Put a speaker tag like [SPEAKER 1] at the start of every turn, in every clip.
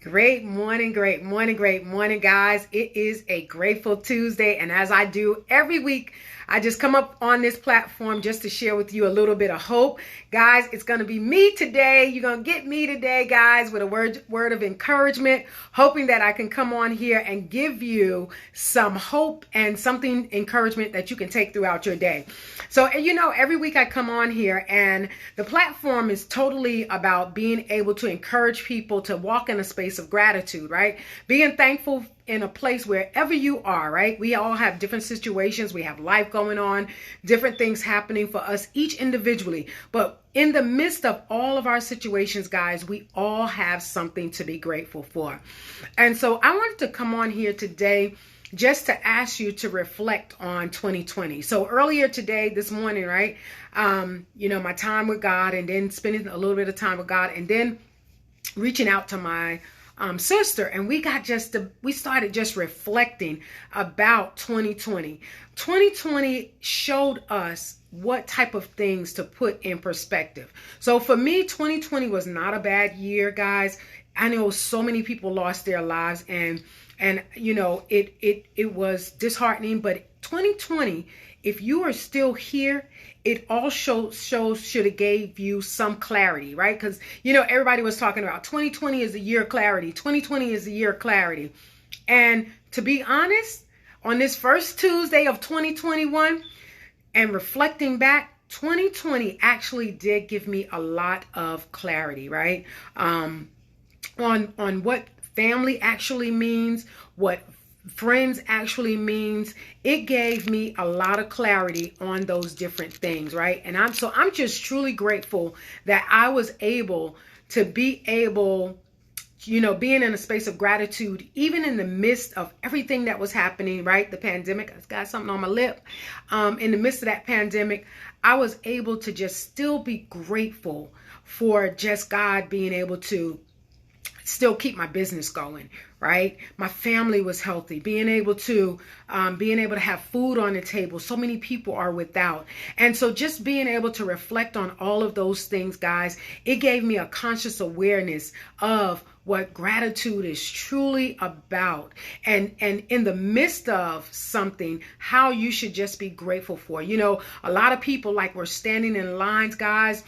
[SPEAKER 1] Great morning, guys. It is a grateful Tuesday. And as I do every week, I just come up on this platform just to share with you a little bit of hope. Guys, it's going to be me today. You're going to get me today, guys, with a word of encouragement, hoping that I can come on here and give you some hope and something encouragement that you can take throughout your day. So, every week I come on here and the platform is totally about being able to encourage people to walk in a space of gratitude, right? Being thankful in a place wherever you are, right? We all have different situations. We have life going on, different things happening for us each individually. But in the midst of all of our situations, guys, we all have something to be grateful for. And so I wanted to come on here today just to ask you to reflect on 2020. So earlier today, this morning, right? My time with God, and then spending a little bit of time with God, and then reaching out to my sister, and we started just reflecting about 2020. 2020 showed us what type of things to put in perspective. So for me, 2020 was not a bad year, guys. I know so many people lost their lives, and it was disheartening. But 2020, if you are still here, it all should have gave you some clarity, right? Because, everybody was talking about 2020 is the year of clarity. 2020 is the year of clarity. And to be honest, on this first Tuesday of 2021 and reflecting back, 2020 actually did give me a lot of clarity, right? On what family actually means, what friends actually means. It gave me a lot of clarity on those different things, right? And I'm just truly grateful that I was able to being in a space of gratitude, even in the midst of everything that was happening, right? The pandemic, I got something on my lip. In the midst of that pandemic, I was able to just still be grateful for just God being able to still keep my business going, right? My family was healthy, being able to have food on the table. So many people are without. And so just being able to reflect on all of those things, guys, it gave me a conscious awareness of what gratitude is truly about. And in the midst of something, how you should just be grateful for. A lot of people were standing in lines, guys.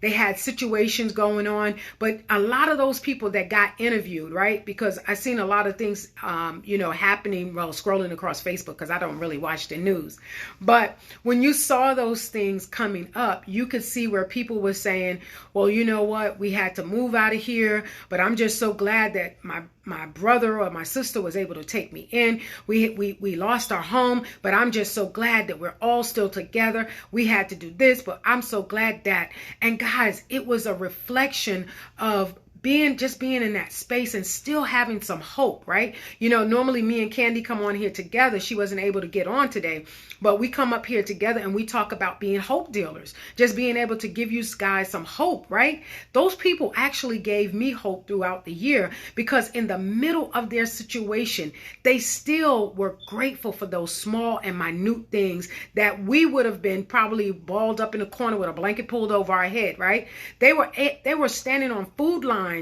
[SPEAKER 1] They had situations going on, but a lot of those people that got interviewed, right? Because I seen a lot of things, happening while scrolling across Facebook, because I don't really watch the news. But when you saw those things coming up, you could see where people were saying, well, you know what? We had to move out of here, but I'm just so glad that my brother or my sister was able to take me in. We lost our home, but I'm just so glad that we're all still together. We had to do this, but I'm so glad that. And guys, it was a reflection of being in that space and still having some hope, right? Normally me and Candy come on here together. She wasn't able to get on today, but we come up here together and we talk about being hope dealers, just being able to give you guys some hope, right? Those people actually gave me hope throughout the year, because in the middle of their situation, they still were grateful for those small and minute things that we would have been probably balled up in a corner with a blanket pulled over our head, right? They were standing on food lines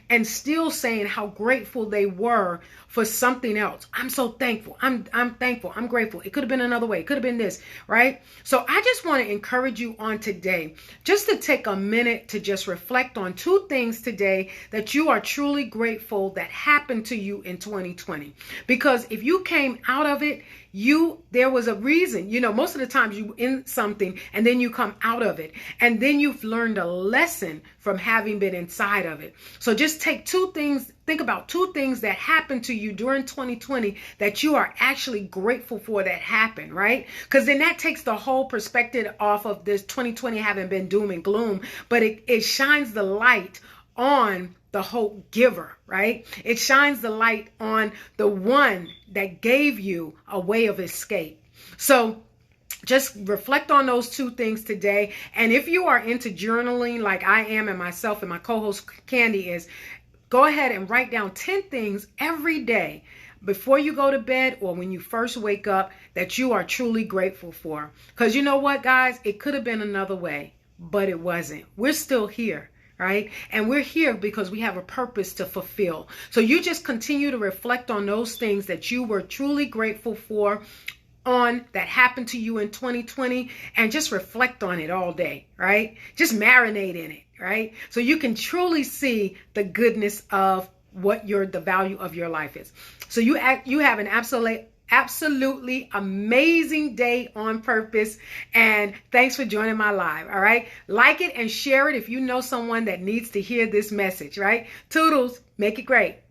[SPEAKER 1] and still saying how grateful they were for something else. I'm so thankful. I'm thankful. I'm grateful. It could have been another way. It could have been this, right? So I just want to encourage you on today, just to take a minute to just reflect on two things today that you are truly grateful that happened to you in 2020. Because if you came out of it, there was a reason. Most of the times you in something and then you come out of it, and then you've learned a lesson from having been inside of it. So just think about two things that happened to you during 2020 that you are actually grateful for that happened, right? Because then that takes the whole perspective off of this 2020 having been doom and gloom, but it shines the light on the hope giver, right? It shines the light on the one that gave you a way of escape. So just reflect on those two things today. And if you are into journaling like I am, and myself and my co-host Candy is, go ahead and write down 10 things every day before you go to bed or when you first wake up that you are truly grateful for. Because you know what, guys? It could have been another way, but it wasn't. We're still here. right? And we're here because we have a purpose to fulfill. So you just continue to reflect on those things that you were truly grateful for that happened to you in 2020, and just reflect on it all day, right? Just marinate in it, right? So you can truly see the goodness of what the value of your life is. So you have an absolutely amazing day on purpose, and thanks for joining my live. All right, like it and share it if you know someone that needs to hear this message, right? Toodles, make it great.